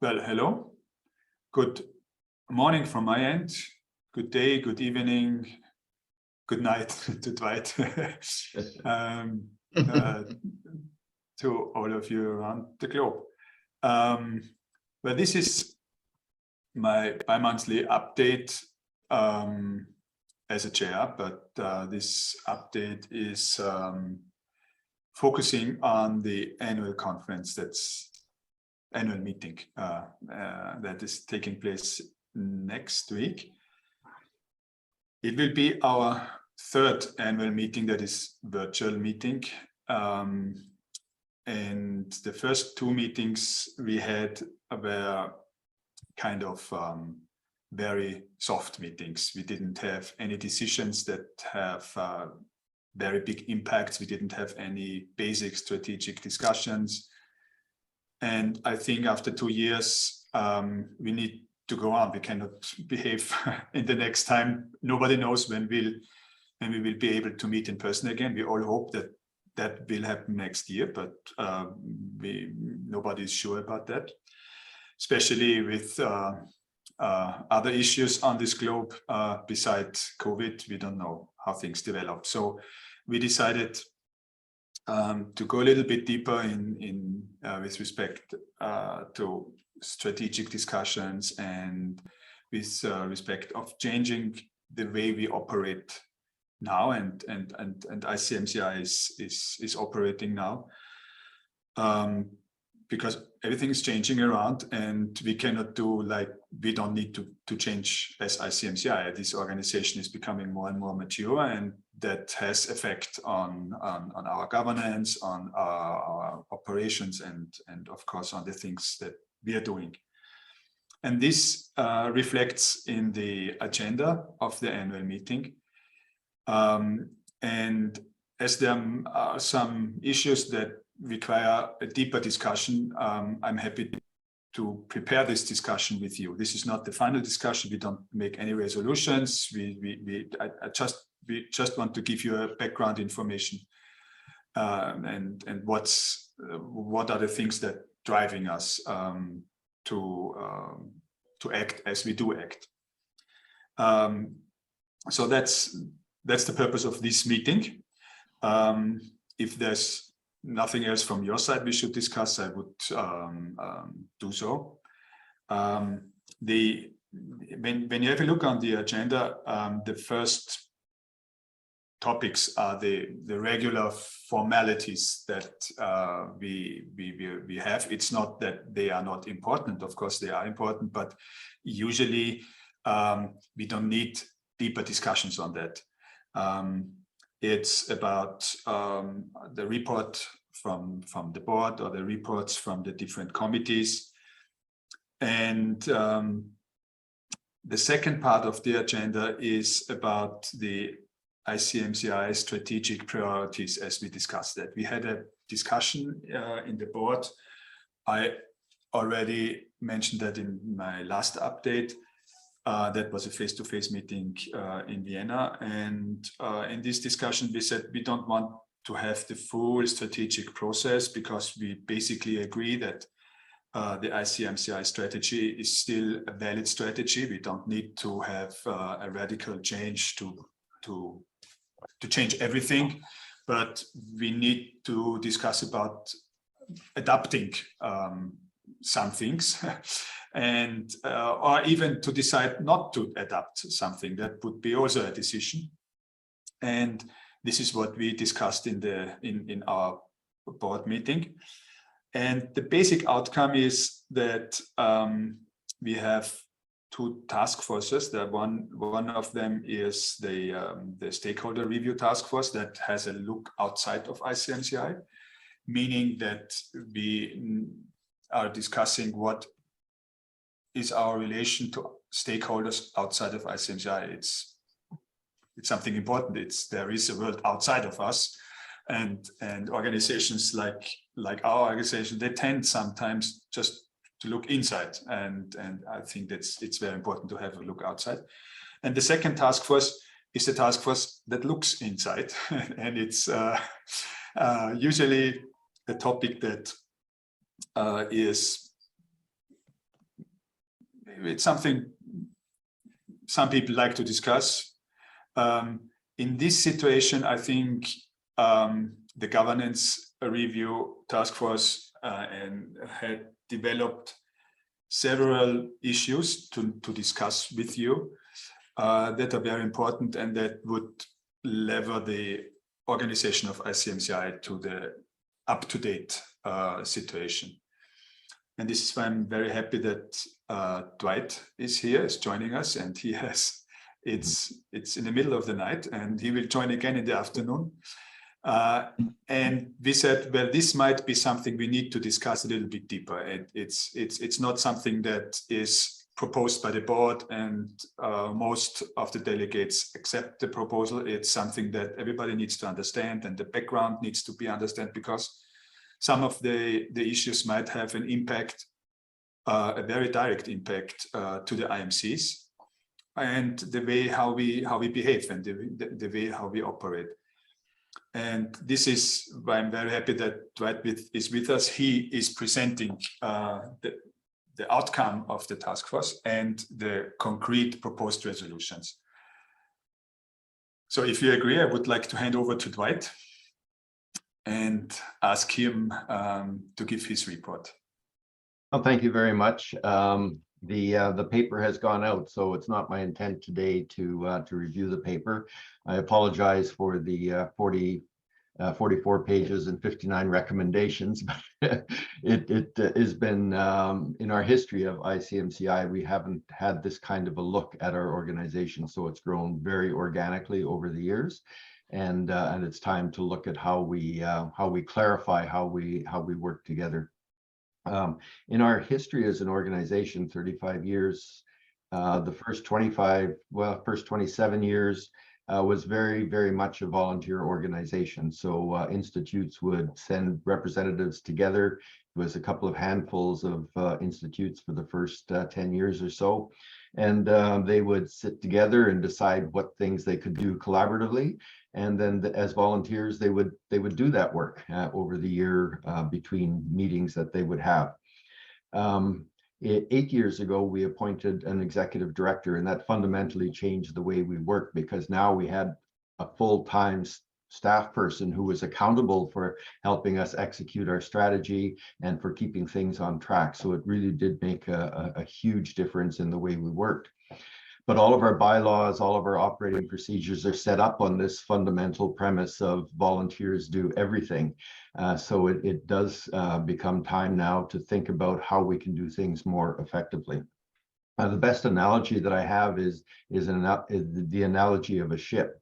Well, hello. Good morning from my end. Good day, good evening, good night to Dwight. To all of you around the globe. Well, this is my bi-monthly update as a chair, but this update is focusing on the annual conference, that's annual meeting that is taking place next week. It will be our third annual meeting that is virtual meeting. And the first two meetings we had were kind of very soft meetings. We didn't have any decisions that have very big impacts. We didn't have any basic strategic discussions. And I think after 2 years, we need to go on. We cannot behave in the next time. Nobody knows when we will be able to meet in person again. We all hope that that will happen next year, but nobody is sure about that, especially with other issues on this globe. Besides COVID, we don't know how things develop. So we decided to go a little bit deeper with respect to strategic discussions and with respect of changing the way we operate now, and Icmci is operating now, because everything is changing around, and we cannot do like, we don't need to change as Icmci. This organization is becoming more and more mature, and that has effect on our governance, on our operations, and of course on the things that we are doing. And this reflects in the agenda of the annual meeting. And as there are some issues that require a deeper discussion, I'm happy to prepare this discussion with you. This is not the final discussion. We don't make any resolutions. We just want to give you a background information, and what are the things that driving us to act as we do act. So that's the purpose of this meeting. If there's nothing else from your side we should discuss, I would do so. When you have a look on the agenda, the first topics are the regular formalities that we have. It's not that they are not important. Of course, they are important, but usually we don't need deeper discussions on that. It's about the report from the board, or the reports from the different committees. And the second part of the agenda is about the Icmci strategic priorities, as we discussed that. We had a discussion in the board. I already mentioned that in my last update. That was a face-to-face meeting in Vienna. And in this discussion, we said we don't want to have the full strategic process, because we basically agree that the Icmci strategy is still a valid strategy. We don't need to have a radical change to change everything, but we need to discuss about adapting some things. And or even to decide not to adapt something. That would be also a decision. And this is what we discussed in our board meeting. And the basic outcome is that we have two task forces. One of them is the stakeholder review task force that has a look outside of Icmci, meaning that we are discussing what is our relation to stakeholders outside of Icmci. It's something important. There is a world outside of us, and organizations like our organization, they tend sometimes just to look inside, and I think it's very important to have a look outside. And the second task force is the task force that looks inside, and it's usually a topic that is it's something some people like to discuss. In this situation, I think the governance review task force and had developed several issues to discuss with you that are very important and that would level the organization of ICMCI to the up-to-date situation. And this is why I'm very happy that Dwight is here, is joining us, and he has, it's in the middle of the night, and he will join again in the afternoon. And we said, well, this might be something we need to discuss a little bit deeper. And it's not something that is proposed by the board, and most of the delegates accept the proposal. It's something that everybody needs to understand, and the background needs to be understood, because some of the issues might have an impact, a very direct impact to the IMCs and the way how we behave and the way how we operate. And this is why I'm very happy that Dwight is with us. He is presenting the outcome of the task force and the concrete proposed resolutions. So if you agree, I would like to hand over to Dwight and ask him to give his report. Well, thank you very much. The paper has gone out, so it's not my intent today to review the paper. I apologize for the 44 pages and 59 recommendations, but it has been in our history of ICMCI, we haven't had this kind of a look at our organization, so it's grown very organically over the years, and it's time to look at how we clarify how we work together. In our history as an organization, 35 years, the first 27 years was very, very much a volunteer organization. So institutes would send representatives together. It was a couple of handfuls of institutes for the first 10 years or so. And they would sit together and decide what things they could do collaboratively. And then as volunteers, they would do that work over the year between meetings that they would have. 8 years ago, we appointed an executive director, and that fundamentally changed the way we work, because now we had a full-time staff person who was accountable for helping us execute our strategy and for keeping things on track. So it really did make a huge difference in the way we worked. But all of our bylaws, all of our operating procedures are set up on this fundamental premise of volunteers do everything. So it does become time now to think about how we can do things more effectively. The best analogy that I have is the analogy of a ship.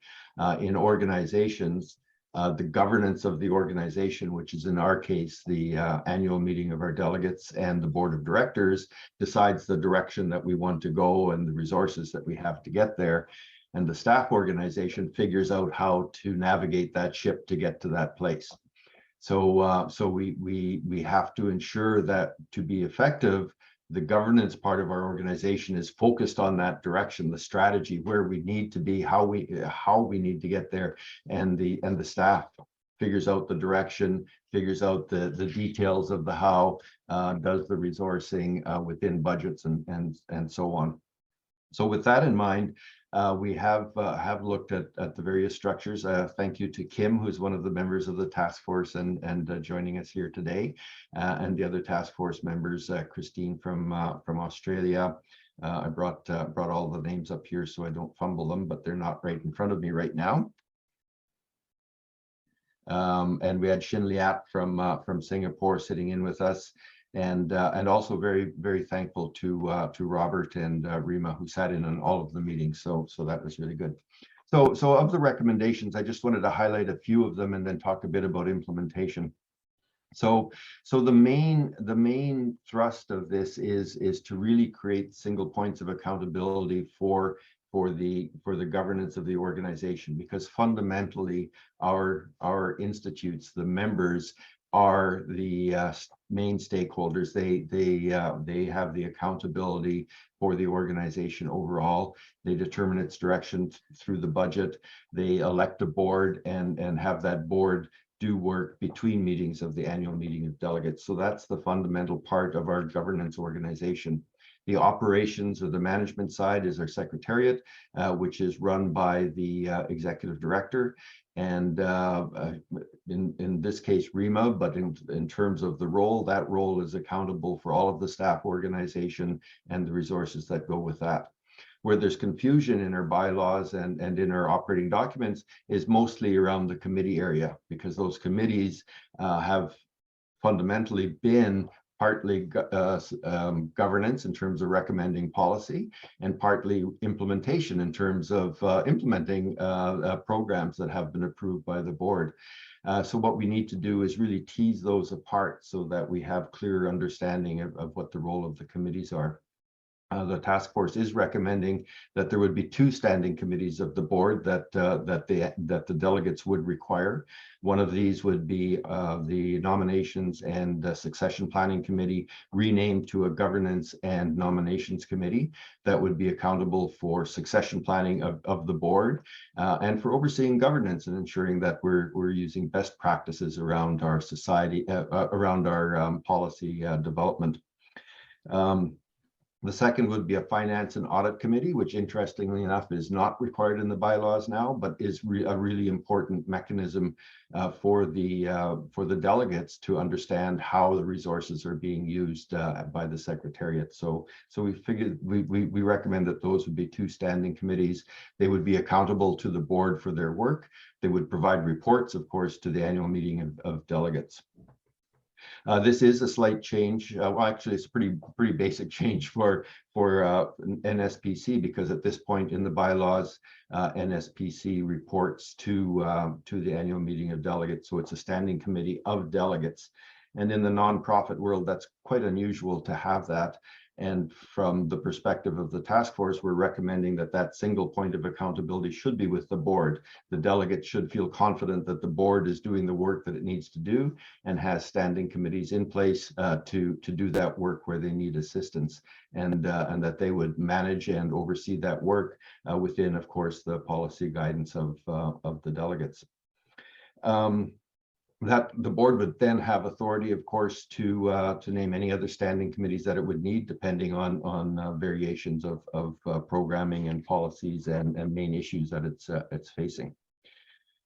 In organizations, the governance of the organization, which is in our case, the annual meeting of our delegates and the board of directors, decides the direction that we want to go and the resources that we have to get there. And the staff organization figures out how to navigate that ship to get to that place. So we have to ensure that to be effective, the governance part of our organization is focused on that direction, the strategy, where we need to be, how we need to get there, and the staff figures out the direction, figures out the details of the how, does the resourcing within budgets and so on. So with that in mind, we have looked at the various structures. Thank you to Kim, who's one of the members of the task force and joining us here today, and the other task force members, Christine from Australia. I brought all the names up here so I don't fumble them, but they're not right in front of me right now. And we had Shin Liat from Singapore sitting in with us. And also very, very thankful to Robert and Rima, who sat in on all of the meetings. So that was really good. So of the recommendations, I just wanted to highlight a few of them and then talk a bit about implementation. So the main thrust of this is to really create single points of accountability for the governance of the organization, because fundamentally our institutes, the members, are the main stakeholders. They have the accountability for the organization overall. They determine its direction through the budget. They elect a board and have that board do work between meetings of the annual meeting of delegates. So that's the fundamental part of our governance organization. The operations or the management side is our secretariat, which is run by the executive director. And in this case, REMA, but in terms of the role, that role is accountable for all of the staff organization and the resources that go with that. Where there's confusion in our bylaws and in our operating documents is mostly around the committee area, because those committees have fundamentally been partly governance in terms of recommending policy, and partly implementation in terms of implementing programs that have been approved by the board. So what we need to do is really tease those apart so that we have clear understanding of what the role of the committees are. The task force is recommending that there would be 2 standing committees of the board that the delegates would require. One of these would be the Nominations and Succession Planning Committee, renamed to a Governance and Nominations Committee that would be accountable for succession planning of the board and for overseeing governance and ensuring that we're using best practices around our society, around our policy development. The second would be a Finance and Audit Committee, which interestingly enough is not required in the bylaws now, but is a really important mechanism for the delegates to understand how the resources are being used by the Secretariat. So we figured we recommend that those would be 2 standing committees. They would be accountable to the board for their work. They would provide reports, of course, to the annual meeting of delegates. This is a slight change. Well, actually, it's a pretty basic change for NSPC, because at this point in the bylaws, NSPC reports to the annual meeting of delegates. So it's a standing committee of delegates. And in the nonprofit world, that's quite unusual to have that. And from the perspective of the task force, we're recommending that that single point of accountability should be with the board. The delegates should feel confident that the board is doing the work that it needs to do and has standing committees in place to do that work where they need assistance, and that they would manage and oversee that work within, of course, the policy guidance of the delegates. That the board would then have authority, of course, to name any other standing committees that it would need, depending on variations of programming and policies and main issues that it's facing.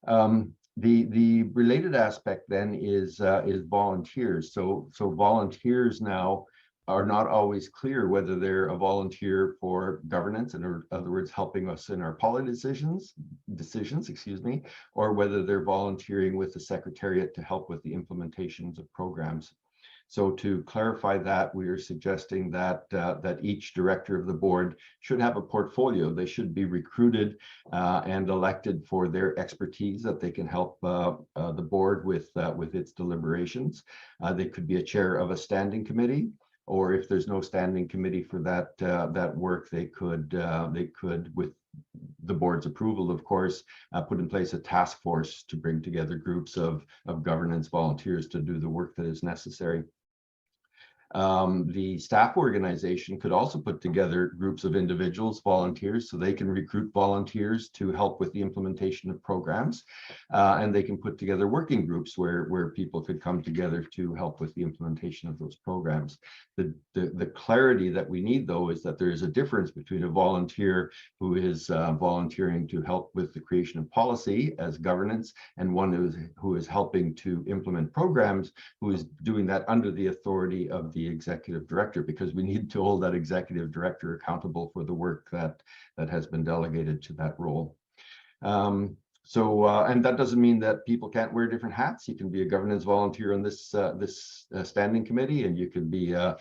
The related aspect then is volunteers. So volunteers now are not always clear whether they're a volunteer for governance, and in other words, helping us in our policy decisions, excuse me, or whether they're volunteering with the Secretariat to help with the implementations of programs. So to clarify that, we are suggesting that each director of the board should have a portfolio. They should be recruited and elected for their expertise, that they can help the board with its deliberations. They could be a chair of a standing committee, or if there's no standing committee for that work, they could, with the board's approval, of course, put in place a task force to bring together groups of governance volunteers to do the work that is necessary. The staff organization could also put together groups of individuals, volunteers, so they can recruit volunteers to help with the implementation of programs, and they can put together working groups where people could come together to help with the implementation of those programs. The clarity that we need, though, is that there is a difference between a volunteer who is volunteering to help with the creation of policy as governance, and one who is helping to implement programs, who is doing that under the authority of the executive director, because we need to hold that executive director accountable for the work that has been delegated to that role. And that doesn't mean that people can't wear different hats. You can be a governance volunteer on this standing committee, and you can be an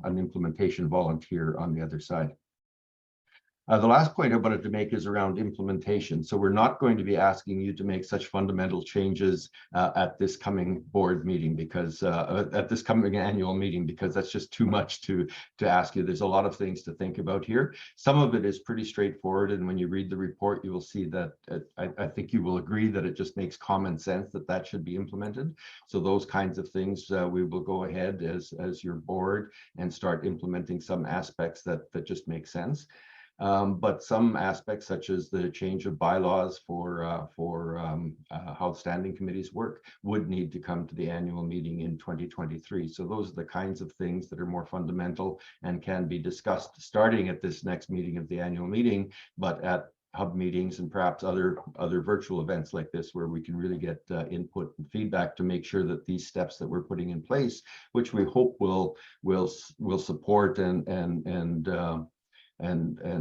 implementation volunteer on the other side. The last point I wanted to make is around implementation. So we're not going to be asking you to make such fundamental changes at this coming board meeting, because at this coming annual meeting, because that's just too much to ask you. There's a lot of things to think about here. Some of it is pretty straightforward, and when you read the report, you will see that I think you will agree that it just makes common sense that should be implemented. So those kinds of things, we will go ahead as your board and start implementing some aspects that just make sense. But some aspects, such as the change of bylaws for how standing committees work, would need to come to the annual meeting in 2023. So those are the kinds of things that are more fundamental and can be discussed starting at this next meeting of the annual meeting, but at hub meetings and perhaps other virtual events like this, where we can really get input and feedback to make sure that these steps that we're putting in place, which we hope will support and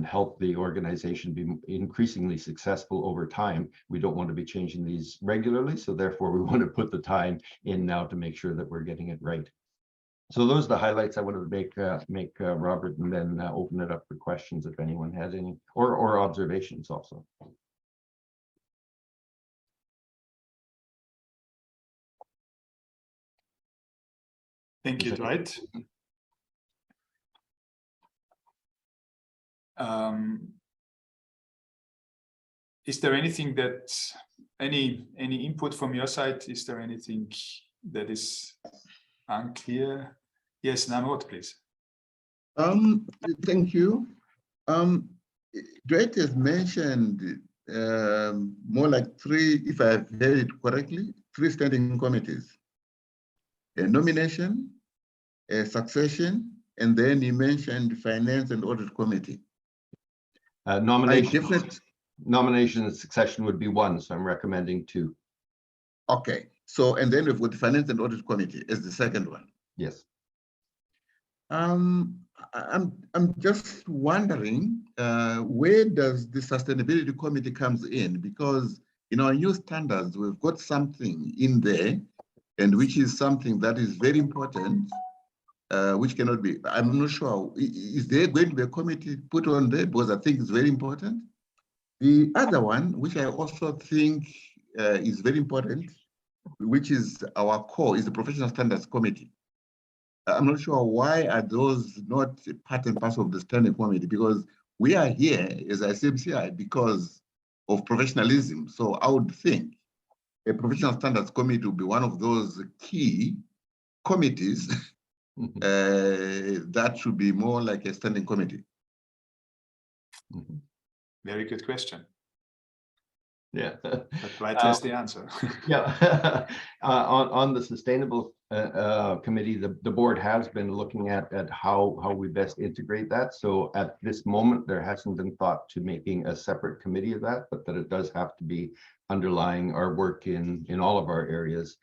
help the organization be increasingly successful over time. We don't want to be changing these regularly, so therefore we want to put the time in now to make sure that we're getting it right. So those are the highlights I wanted to make Robert, and then open it up for questions if anyone has any, or observations also. Thank you, Dwight. Is there anything that any input from your side? Is there anything that is unclear? Yes, Namrod, please. Thank you. Dwight has mentioned more like 3, if I've heard it correctly, 3 standing committees: a nomination, a succession, and then he mentioned finance and audit committee. Nomination and succession would be 1, so I'm recommending 2. Okay, so and then we've got the finance and audit committee as the second one. Yes. I'm just wondering where does the sustainability committee comes in, because in our new standards we've got something in there, and which is something that is very important, which cannot be. I'm not sure. Is there going to be a committee put on there, because I think it's very important. The other one, which I also think is very important, which is our core, is the professional standards committee. I'm not sure why are those not part and parcel of the standing committee, because we are here as Icmci because of professionalism. So I would think a professional standards committee would be one of those key committees that should be more like a standing committee. Very good question. Yeah. But Dwight has the answer. Yeah. On the sustainable committee, the board has been looking at how we best integrate that. So at this moment, there hasn't been thought to making a separate committee of that, but that it does have to be underlying our work in all of our areas.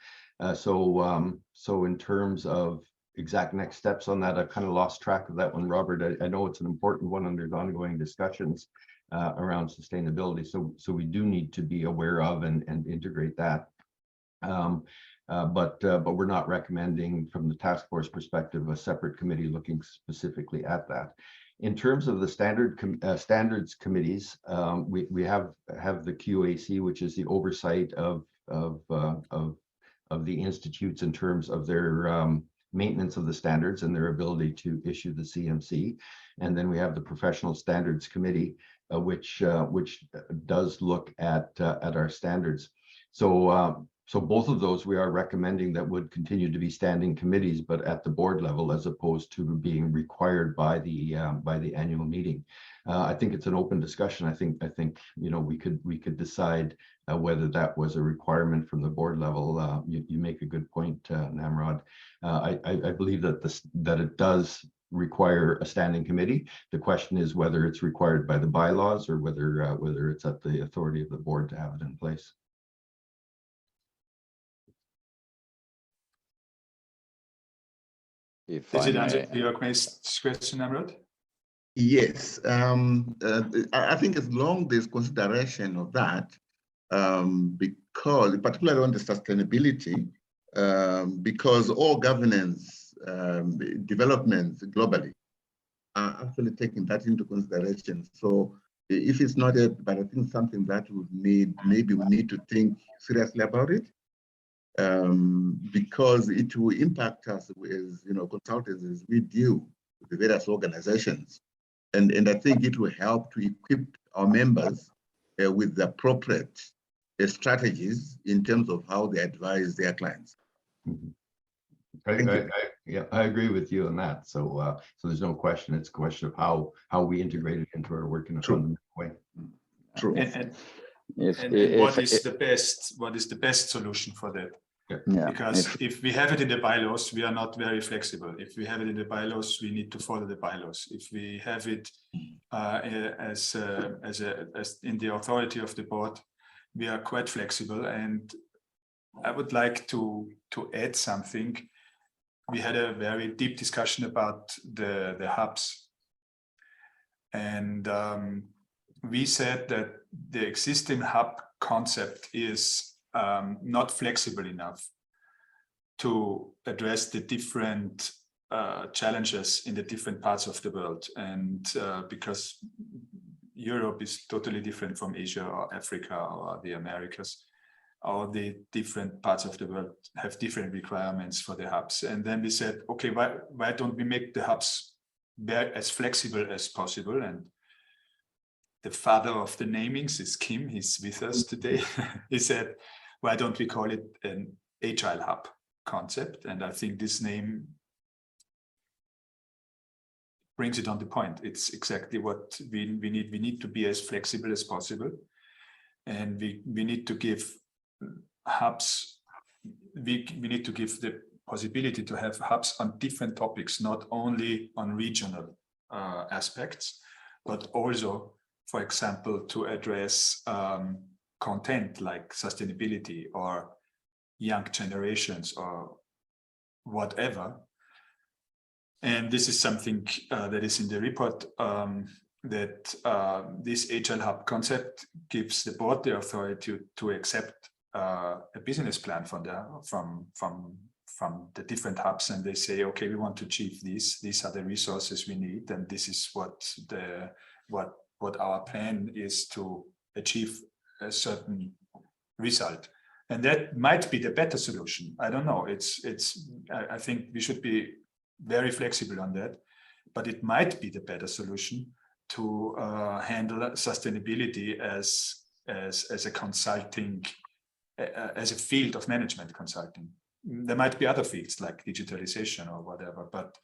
So in terms of exact next steps on that, I've kind of lost track of that one, Robert. I know it's an important one, and there's ongoing discussions around sustainability. So we do need to be aware of and integrate that. But we're not recommending, from the task force perspective, a separate committee looking specifically at that. In terms of the standards committees, we have the QAC, which is the oversight of the institutes in terms of their maintenance of the standards and their ability to issue the CMC. And then we have the Professional Standards Committee, which does look at our standards. So both of those we are recommending that would continue to be standing committees, but at the board level, as opposed to being required by the annual meeting. I think it's an open discussion. I think we could decide whether that was a requirement from the board level. You make a good point, Namrod. I believe that it does require a standing committee. The question is whether it's required by the bylaws or whether it's at the authority of the board to have it in place. Does it answer your question, Namrod? Yes, I think as long there's consideration of that, because particularly on the sustainability, because all governance developments globally are actually taking that into consideration. So if it's not yet, but I think something that would maybe we need to think seriously about it, because it will impact us as consultants as we deal with the various organizations. And I think it will help to equip our members with the appropriate strategies in terms of how they advise their clients. Yeah, I agree with you on that. So, so there's no question. It's a question of how we integrate it into our work in a fundamental way. True. And what is the best solution for that? Yeah, Because if we have it in the bylaws, we are not very flexible. If we have it in the bylaws, we need to follow the bylaws. If we have it as in the authority of the board, we are quite flexible. And I would like to add something. We had a very deep discussion about the hubs, and we said that the existing hub concept is not flexible enough to address the different challenges in the different parts of the world. And because Europe is totally different from Asia or Africa or the Americas, all the different parts of the world have different requirements for the hubs. And then we said, okay, why don't we make the hubs as flexible as possible? And the father of the namings is Kim, he's with us today. He said, why don't we call it an agile hub concept? And I think this name brings it on the point. It's exactly what we need. We need to be as flexible as possible. And we need to give hubs, we need to give the possibility to have hubs on different topics, not only on regional aspects, but also, for example, to address content like sustainability or young generations or whatever. And this is something that is in the report, that this Agile Hub concept gives the board the authority to accept a business plan from the different hubs, and they say, okay, we want to achieve these are the resources we need, and this is what our plan is to achieve a certain result. And that might be the better solution. I don't know. I think we should be very flexible on that, but it might be the better solution to handle sustainability as a consulting, as a field of management consulting. There might be other fields like digitalization or whatever, but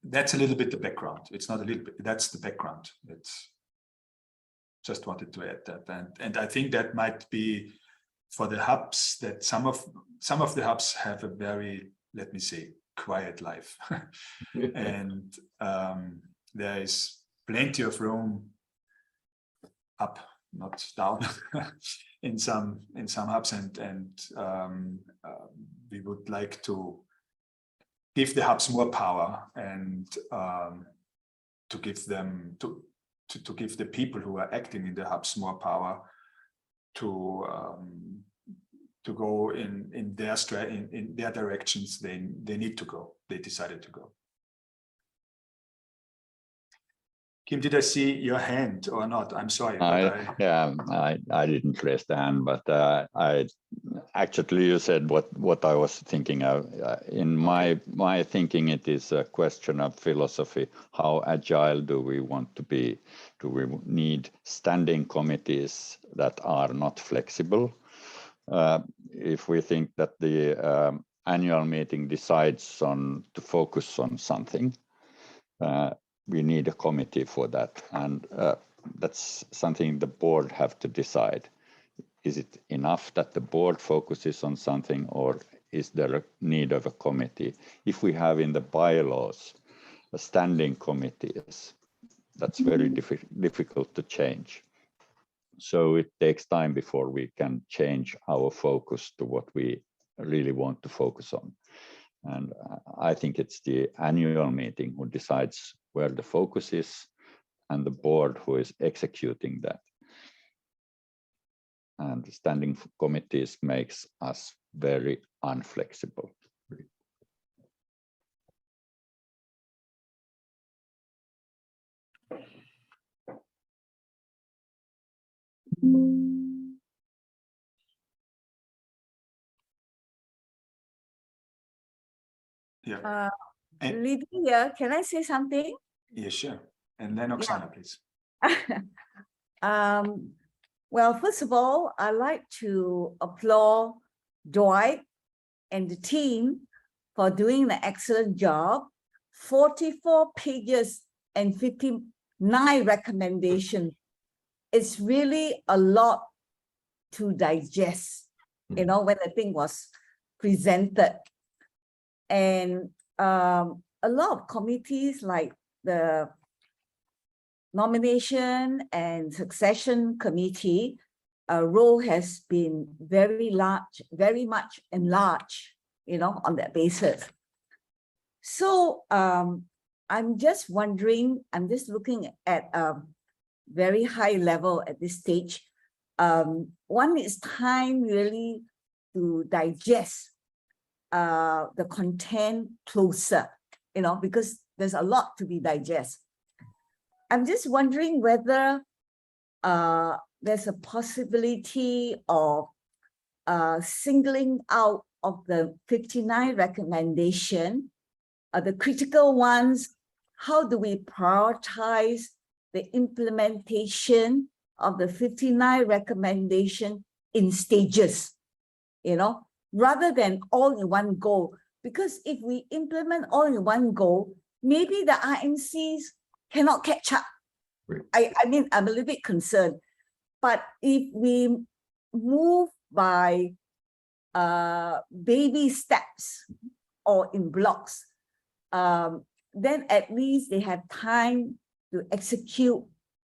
that's a little bit the background. It's not a little bit, that's the background. It's just wanted to add that. And I think that might be for the hubs, that some of the hubs have a very, let me say, quiet life. And there is plenty of room up, not down, in some hubs, and we would like to give the hubs more power, and to give them to give the people who are acting in the hubs more power to go in their directions they need to go, they decided to go. Kim, did I see your hand or not? I'm sorry. I didn't raise the hand, but I actually, you said what I was thinking of. In my thinking, it is a question of philosophy. How agile do we want to be? Do we need standing committees that are not flexible? If we think that the annual meeting decides to focus on something, we need a committee for that, and that's something the board have to decide. Is it enough that the board focuses on something, or is there a need of a committee? If we have in the bylaws a standing committees, that's very difficult to change. So it takes time before we can change our focus to what we really want to focus on. And I think it's the annual meeting who decides where the focus is, and the board who is executing that. And standing committees makes us very unflexible. Yeah. Lydia, can I say something? Yeah, sure. And then Oksana, please. Well, first of all, I'd like to applaud Dwight and the team for doing an excellent job. 44 pages and 59 recommendations. It's really a lot to digest, you know, when the thing was presented. And a lot of committees like the Nomination and Succession Committee, role has been very much enlarged, you know, on that basis. So I'm just wondering, I'm just looking at a very high level at this stage. One is time really to digest the content closer, you know, because there's a lot to be digested. I'm just wondering whether there's a possibility of singling out of the 59 recommendations, the critical ones. How do we prioritize the implementation of the 59 recommendations in stages, you know, rather than all in one go? Because if we implement all in one go, maybe the IMCs cannot catch up. Right. I mean, I'm a little bit concerned. But if we move by baby steps or in blocks, then at least they have time to execute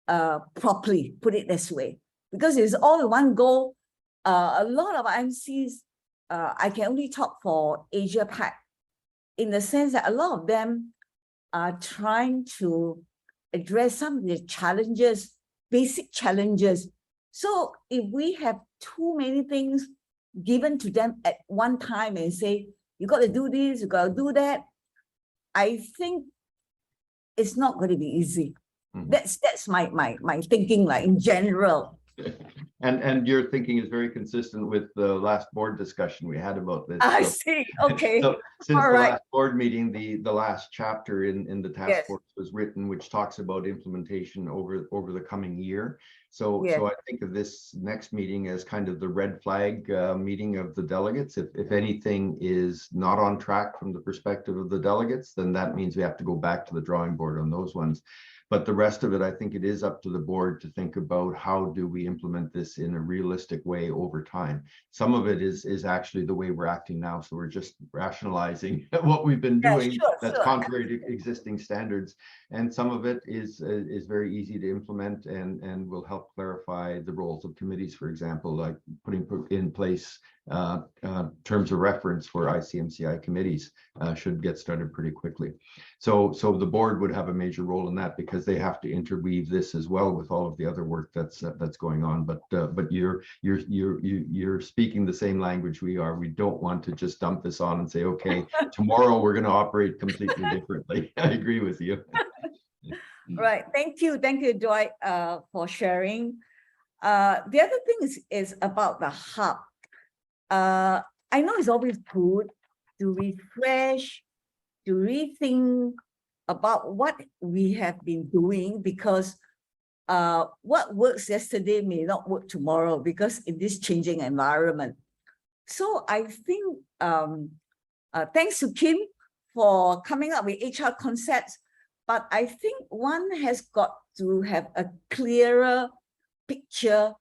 properly, put it this way. Because it's all in one go. A lot of IMCs, I can only talk for Asia Pac, in the sense that a lot of them are trying to address some of the challenges, basic challenges. So if we have too many things given to them at one time and say, you got to do this, you got to do that, I think it's not going to be easy. Mhm. That's my thinking, like in general. And your thinking is very consistent with the last board discussion we had about this. I So- see. Okay. So since All the right. last board meeting, the last chapter in the task Yes. force was written, which talks about implementation over the coming year. So Yes. I think of this next meeting as kind of the red flag meeting of the delegates. If anything is not on track from the perspective of the delegates, then that means we have to go back to the drawing board on those ones. But the rest of it, I think it is up to the board to think about how do we implement this in a realistic way over time. Some of it is actually the way we're acting now. So we're just rationalizing what we've been Yeah, doing sure, that's sure. contrary to existing standards. And some of it is very easy to implement and will help clarify the roles of committees, for example, like putting in place terms of reference for ICMCI committees should get started pretty quickly. So the board would have a major role in that because they have to interweave this as well with all of the other work that's going on. But you're speaking the same language we are. We don't want to just dump this on and say, okay, tomorrow we're going to operate completely differently. I agree with you. Right. Thank you, Dwight, for sharing. The other thing is about the hub. I know it's always good to refresh, to rethink about what we have been doing, because what works yesterday may not work tomorrow, because in this changing environment. So I think thanks to Kim for coming up with HR concepts, but I think one has got to have a clearer picture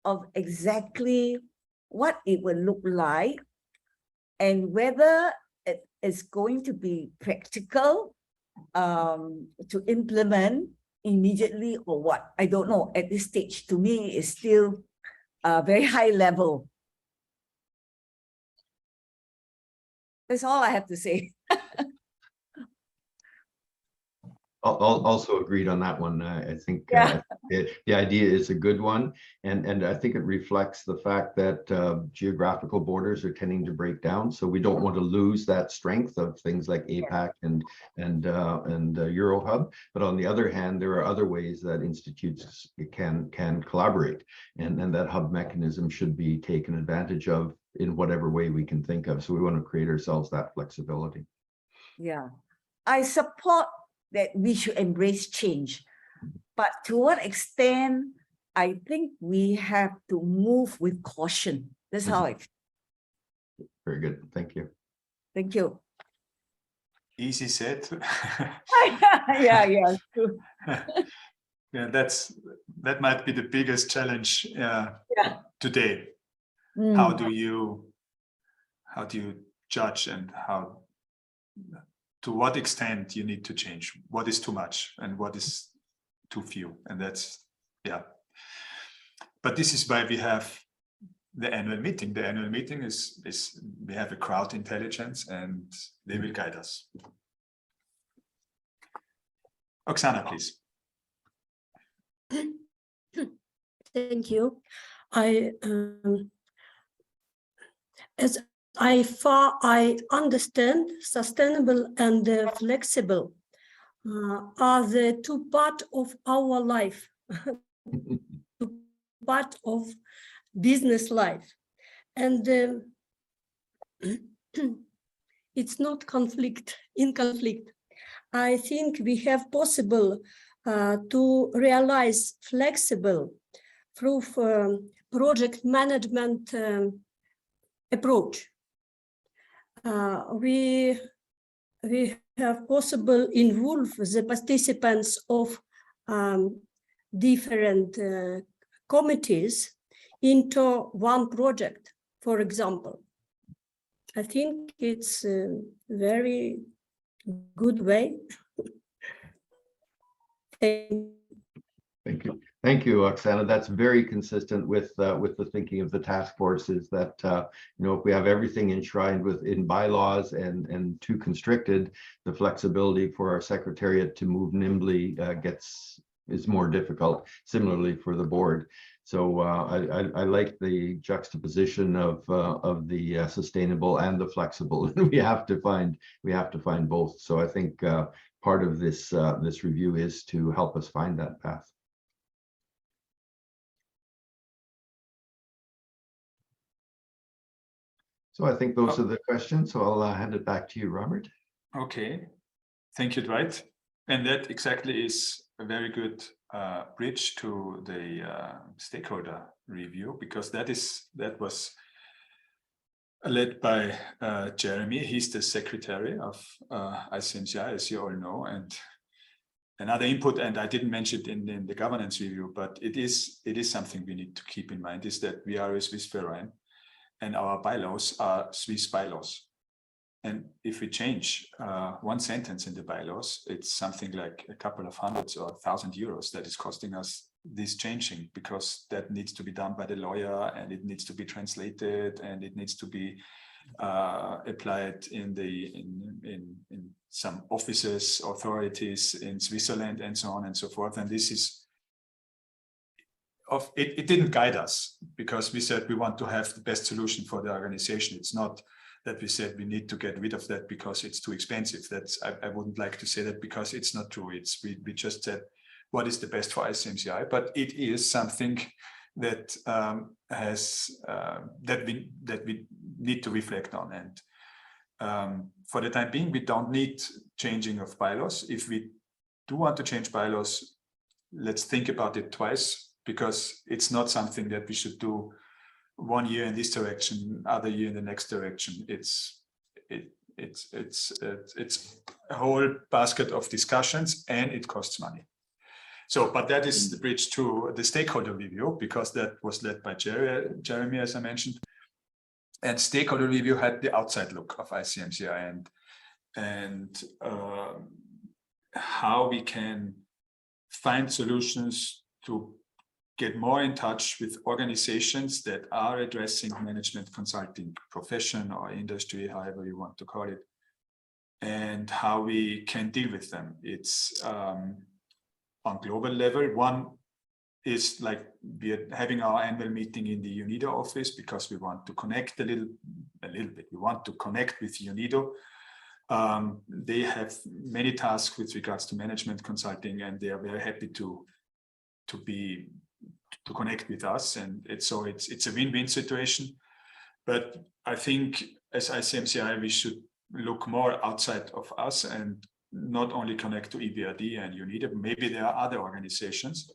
of exactly what it will look like and whether it is going to be practical to implement immediately or what. I don't know at this stage. To me, it's still very high level. That's all I have to say. Also agreed on that one. I think Yeah. the idea is a good one, and I think it reflects the fact that geographical borders are tending to break down. So we don't want to lose that strength of things like APAC and EuroHub. But on the other hand, there are other ways that institutes can collaborate, and that hub mechanism should be taken advantage of in whatever way we can think of. So we want to create ourselves that flexibility. Yeah, I support that we should embrace change, but to what extent, I think we have to move with caution. That's how I feel. Very good. Thank you. Thank you. Easy said. Yeah, true. Yeah, that might be the biggest challenge today. How do you judge, and to what extent you need to change? What is too much and what is too few? And that's, yeah. But this is why we have the annual meeting. The annual meeting is we have a crowd intelligence, and they will guide us. Oksana, please. Thank you. As far I understand, sustainable and flexible are the two parts of our life, two part of business life, and it's not in conflict. I think we have possible to realize flexible through project management approach. We have possible involve the participants of different committees into one project, for example. I think it's a very good way. Thank you. Thank you, Oksana. That's very consistent with the thinking of the task force, is that if we have everything enshrined within bylaws and too constricted, the flexibility for our secretariat to move nimbly is more difficult. Similarly for the board. So I like the juxtaposition of the sustainable and the flexible. we have to find both. So I think part of this review is to help us find that path. So I think those are the questions. So I'll hand it back to you, Robert. Okay, thank you, Dwight. And that exactly is a very good bridge to the stakeholder review, because that was led by Jeremy. He's the secretary of Icmci, as you all know, and another input, and I didn't mention it in the governance review, but it is something we need to keep in mind, is that we are a Swiss verein, and our bylaws are Swiss bylaws. And if we change one sentence in the bylaws, it's something like a couple of hundreds or 1,000 euros that is costing us this changing, because that needs to be done by the lawyer, and it needs to be translated, and it needs to be applied in some offices, authorities in Switzerland, and so on and so forth. And this is it didn't guide us, because we said we want to have the best solution for the organization. It's not that we said we need to get rid of that because it's too expensive. I wouldn't like to say that, because it's not true. We just said what is the best for Icmci, but it is something that that we need to reflect on. And for the time being, we don't need changing of bylaws. If we do want to change bylaws, let's think about it twice, because it's not something that we should do 1 year in this direction, other year in the next direction. It's a whole basket of discussions, and it costs money. So, but that is the bridge to the stakeholder review, because that was led by Jeremy, as I mentioned. And stakeholder review had the outside look of Icmci and how we can find solutions to get more in touch with organizations that are addressing management consulting profession or industry, however you want to call it, and how we can deal with them. It's on global level. One is like we're having our annual meeting in the UNIDO office, because we want to connect a little bit. We want to connect with UNIDO. They have many tasks with regards to management consulting, and they are very happy to connect with us, and it's a win-win situation. But I think as Icmci, we should look more outside of us and not only connect to EBRD and UNIDO. Maybe there are other organizations,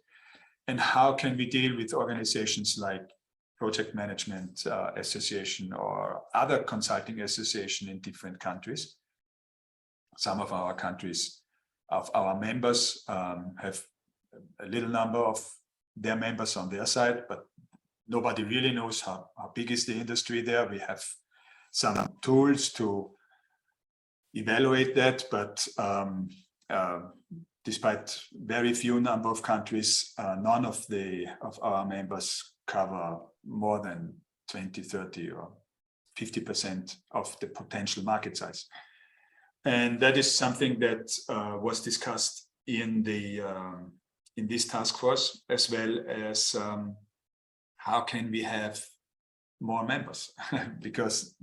and how can we deal with organizations like project management association or other consulting association in different countries. Some of our countries, of our members, have a little number of their members on their side, but nobody really knows how big is the industry there. We have some tools to evaluate that, but despite very few number of countries, none of our members cover more than 20, 30 or 50% of the potential market size. And that is something that was discussed in this task force, as well as how can we have more members? Because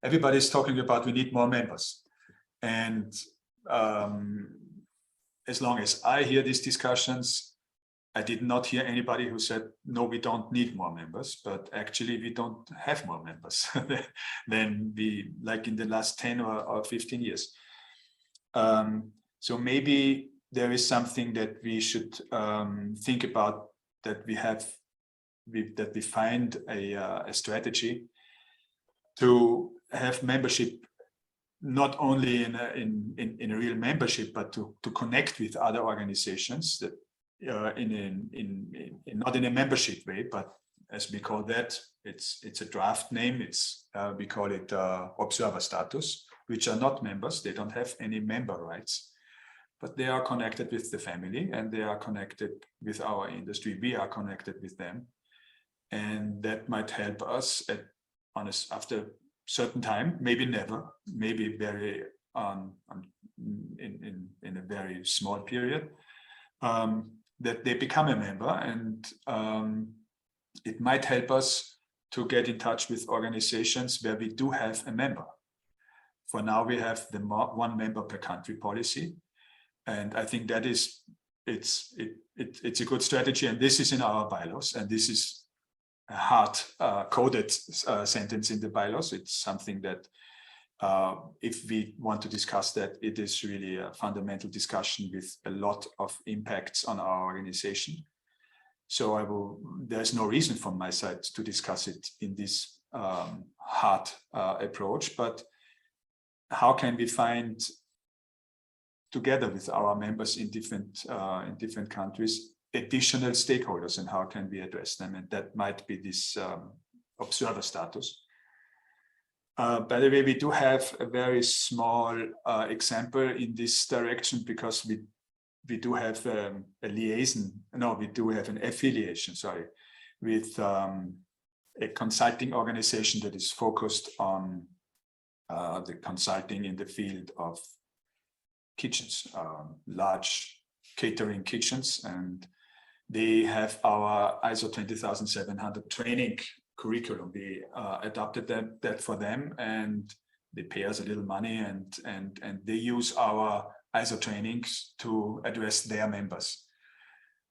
everybody's talking about, we need more members. And as long as I hear these discussions, I did not hear anybody who said, no, we don't need more members, but actually we don't have more members than we, like in the last 10 or 15 years. So maybe there is something that we should think about, that we find a strategy to have membership, not only in a real membership, but to connect with other organizations that not in a membership way, but as we call that, it's a draft name. We call it observer status, which are not members. They don't have any member rights, but they are connected with the family and they are connected with our industry. We are connected with them, and that might help us after a certain time, maybe never, maybe very in a very small period, that they become a member, and it might help us to get in touch with organizations where we do have a member. For now, we have the one member per country policy, and I think that it's a good strategy, and this is in our bylaws, and this is a hard coded sentence in the bylaws. It's something that if we want to discuss that, it is really a fundamental discussion with a lot of impacts on our organization. So there's no reason from my side to discuss it in this hard approach, but how can we find, together with our members in different countries, additional stakeholders, and how can we address them? And that might be this observer status. By the way, we do have a very small example in this direction, because we do have a liaison. No, we do have an affiliation, sorry, with a consulting organization that is focused on the consulting in the field of kitchens, large catering kitchens, and they have our ISO 20700 training curriculum. We adopted that for them, and they pay us a little money, and they use our ISO trainings to address their members.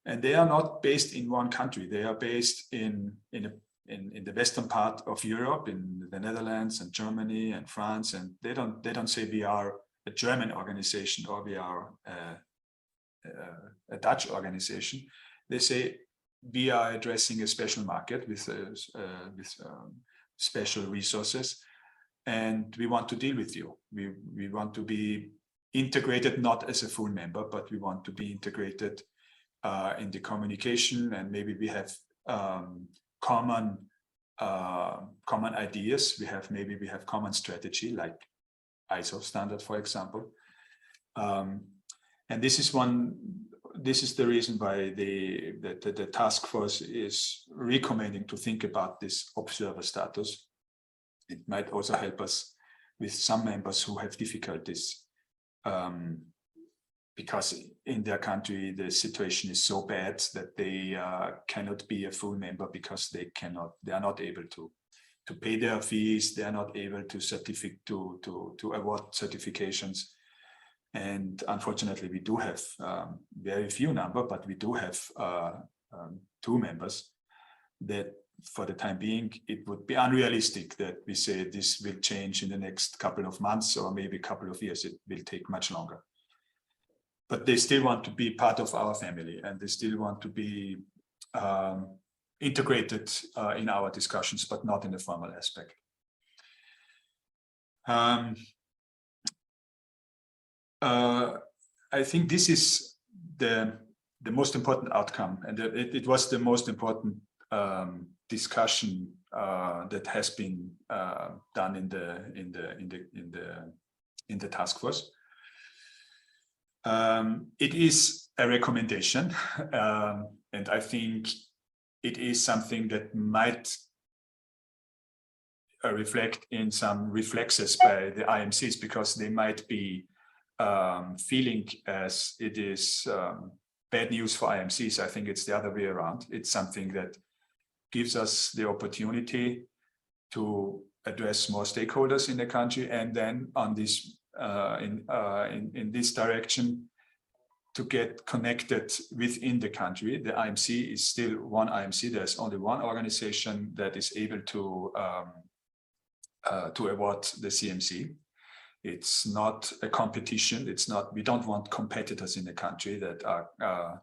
And they are not based in one country. They are based in the western part of Europe, in the Netherlands and Germany and France. And they don't say we are a German organization or we are a Dutch organization. They say we are addressing a special market with special resources, and we want to deal with you. We want to be integrated, not as a full member, but we want to be integrated in the communication, and maybe we have common ideas. Maybe we have common strategy, like ISO standard, for example. And this is the reason why the task force is recommending to think about this observer status. It might also help us with some members who have difficulties, because in their country the situation is so bad that they cannot be a full member, because they are not able to pay their fees. They are not able to award certifications. And unfortunately, we do have very few number, but we do have 2 members that, for the time being, it would be unrealistic that we say this will change in the next couple of months or maybe a couple of years. It will take much longer. But they still want to be part of our family, and they still want to be integrated in our discussions, but not in the formal aspect. I think this is the most important outcome, and it was the most important discussion that has been done in the task force. It is a recommendation, and I think it is something that might reflect in some reflexes by the IMCs, because they might be feeling as it is bad news for IMCs. I think it's the other way around. It's something that gives us the opportunity to address more stakeholders in the country, and then on this in this direction to get connected within the country. The IMC is still one IMC. There's only one organization that is able to award the CMC. It's not a competition. It's not. We don't want competitors in the country that are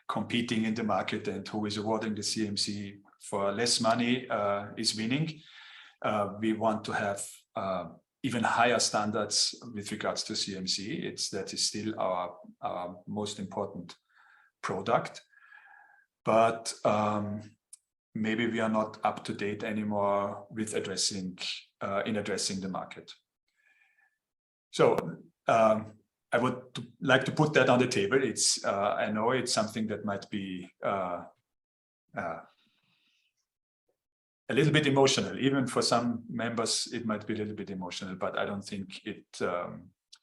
competing in the market, and who is awarding the CMC for less money is winning. We want to have even higher standards with regards to CMC. That is still our most important product, but maybe we are not up to date anymore with addressing the market. So I would like to put that on the table. It's I know it's something that might be a little bit emotional, even for some members. It might be a little bit emotional, but I don't think it.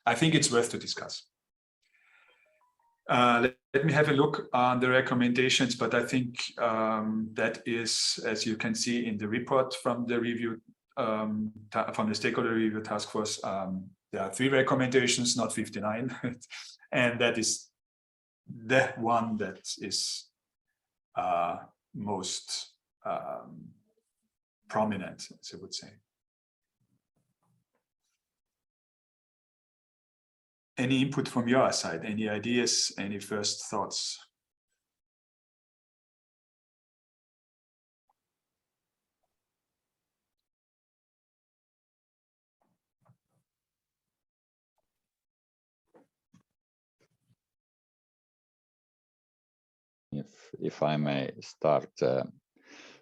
I think it's worth to discuss. Let me have a look on the recommendations, but I think that is, as you can see in the report from the review, from the stakeholder review task force, there are 3 recommendations, not 59, and that is the one that is most prominent, as I would say. Any input from your side? Any ideas? Any first thoughts? If I may start,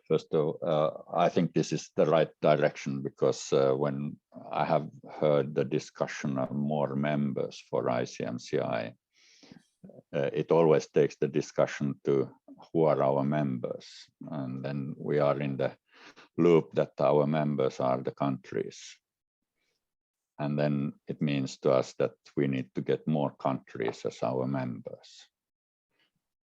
first of all, I think this is the right direction, because when I have heard the discussion of more members for ICMCI, it always takes the discussion to who are our members, and then we are in the loop that our members are the countries. And then it means to us that we need to get more countries as our members.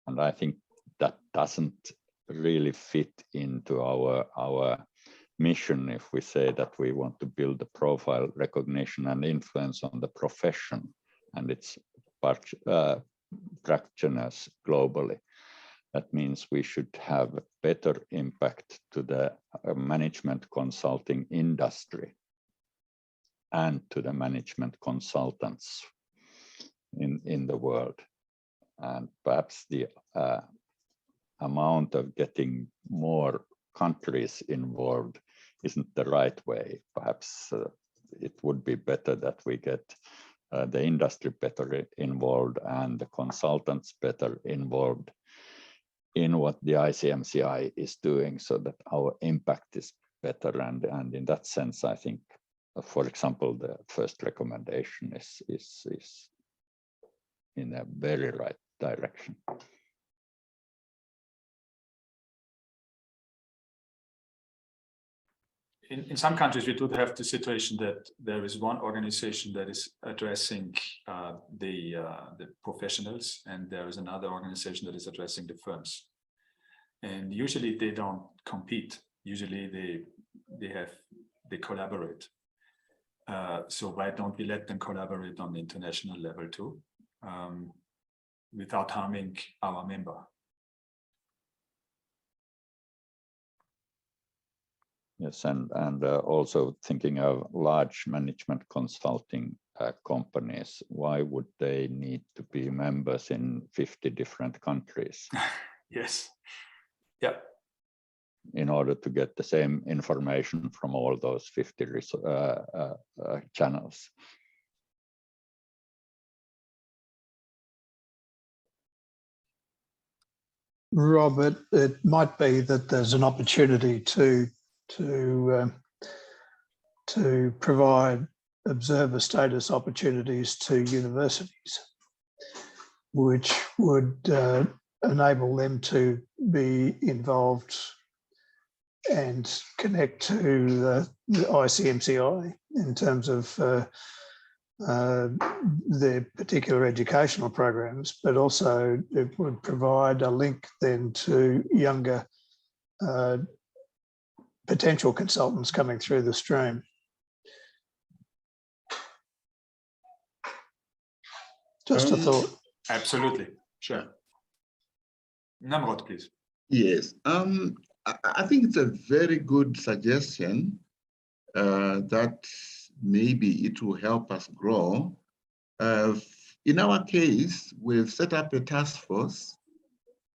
And I think that doesn't really fit into our mission if we say that we want to build the profile, recognition, and influence on the profession and its practitioners globally. That means we should have a better impact to the management consulting industry and to the management consultants in the world. And perhaps the amount of getting more countries involved isn't the right way. Perhaps it would be better that we get the industry better involved and the consultants better involved in what the ICMCI is doing, so that our impact is better. And in that sense, I think, for example, the first recommendation is in a very right direction. In some countries, we do have the situation that there is one organization that is addressing the professionals, and there is another organization that is addressing the firms. And usually they don't compete. Usually they collaborate. So why don't we let them collaborate on the international level too, without harming our member? Yes, and also thinking of large management consulting companies, why would they need to be members in 50 different countries? Yes. Yeah. in order to get the same information from all those 50 channels. Robert, it might be that there's an opportunity to provide observer status opportunities to universities, which would enable them to be involved and connect to the Icmci in terms of their particular educational programs, but also it would provide a link then to younger potential consultants coming through the stream. Just a thought. Absolutely, sure. Namrod, please. Yes, I think it's a very good suggestion that maybe it will help us grow. In our case, we've set up a task force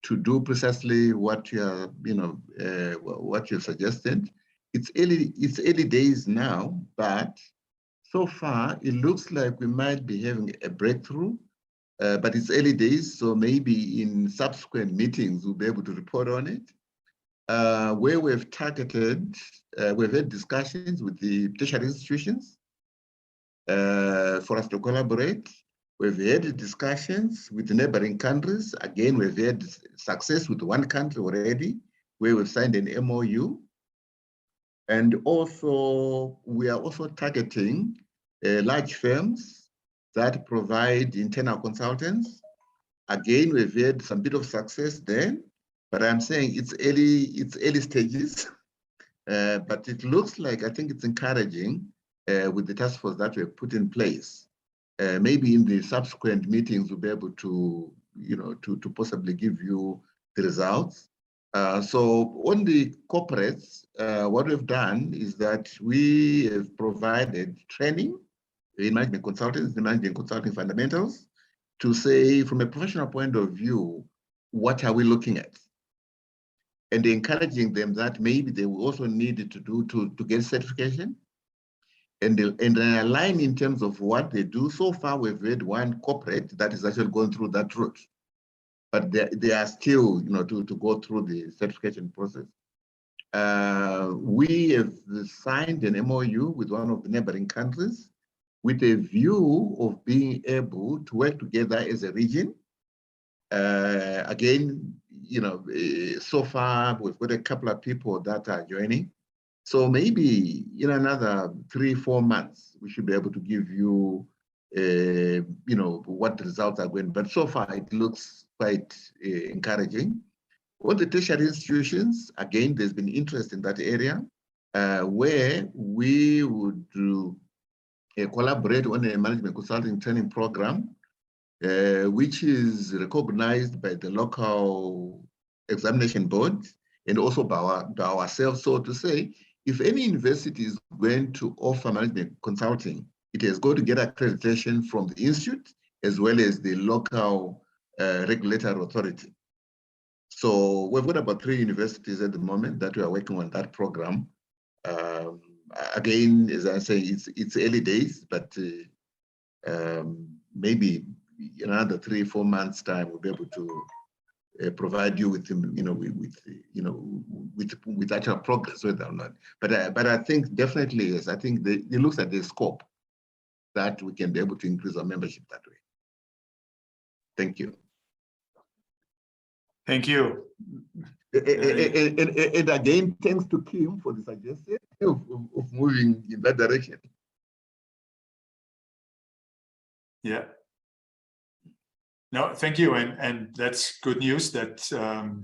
to do precisely what you're, what you suggested. It's early days now, but so far it looks like we might be having a breakthrough. But it's early days, so maybe in subsequent meetings we'll be able to report on it. Where we've targeted, we've had discussions with the tertiary institutions for us to collaborate. We've had discussions with the neighboring countries. Again, we've had success with one country already, where we've signed an MOU. And also, we are also targeting large firms that provide internal consultants. Again, we've had some bit of success there, but I'm saying it's early stages. But it looks like, I think it's encouraging with the task force that we've put in place. Maybe in the subsequent meetings, we'll be able to, to possibly give you the results. So on the corporates, what we've done is that we have provided training in management consultants, the management consulting fundamentals, to say from a professional point of view, what are we looking at? And encouraging them that maybe they will also need to do to get certification. And then align in terms of what they do. So far, we've had one corporate that is actually going through that route, but they are still, to go through the certification process. We have signed an MOU with one of the neighboring countries with a view of being able to work together as a region. Again, so far, we've got a couple of people that are joining. So maybe in another 3-4 months, we should be able to give you, what the results are going. But so far, it looks quite encouraging. On the tertiary institutions, again, there's been interest in that area where we would collaborate on a management consulting training program, which is recognized by the local examination board and also by ourselves, so to say. If any university is going to offer management consulting, it has got to get accreditation from the institute as well as the local regulatory authority. So we've got about 3 universities at the moment that we are working on that program. Again, as I say, it's early days, but maybe in another 3-4 months' time, we'll be able to provide you with, with actual progress, whether or not. But I think definitely, yes, I think it looks at the scope that we can be able to increase our membership that way. Thank you. Thank you. And again, thanks to Kim for the suggestion of moving in that direction. Yeah. No, thank you. And that's good news that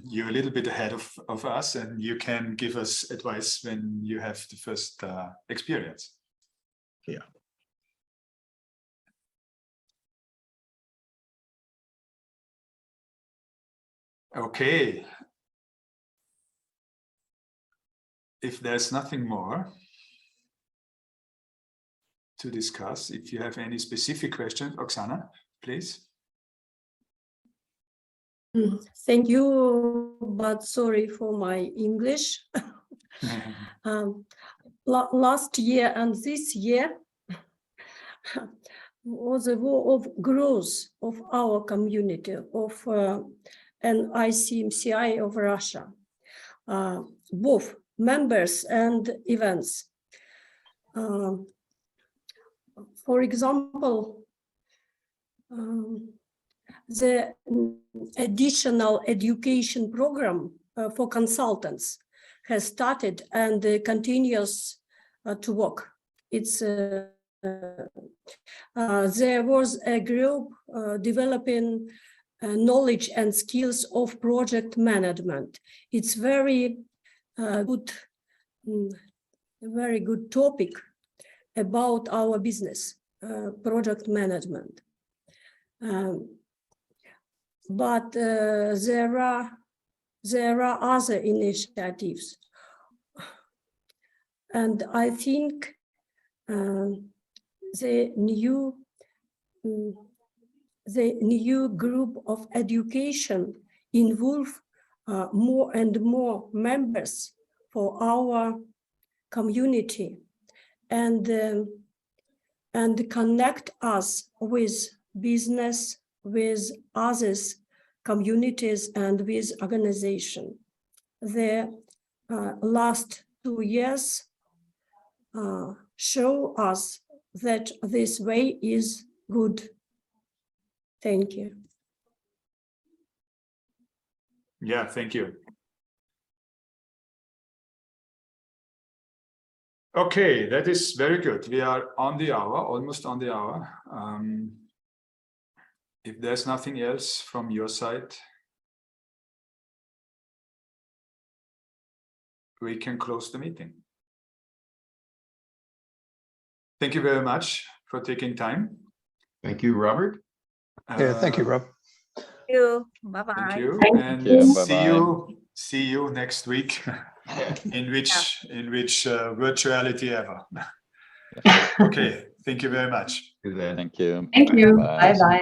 you're a little bit ahead of us and you can give us advice when you have the first experience. Yeah. Okay. If there's nothing more to discuss, if you have any specific questions, Oksana, please. Thank you, but sorry for my English. Last year and this year was a war of growth of our community, of an Icmci of Russia, both members and events. For example, the additional education program for consultants has started and continues to work. It's there was a group developing knowledge and skills of project management. It's very very good topic about our business, project management. But there are other initiatives, and I think the new group of education involve more and more members for our community, and connect us with business, with others, communities, and with organization. The last 2 years show us that this way is good. Thank you. Yeah, thank you. Okay, that is very good. We are on the hour, almost on the hour. If there's nothing else from your side, we can close the meeting. Thank you very much for taking time. Thank you, Robert. Yeah, thank you, Rob. Thank you. Bye-bye. Thank you, and you. see you next week. in which virtuality ever. Okay, thank you very much. Do that. Thank you. Thank you. Bye. Bye-bye.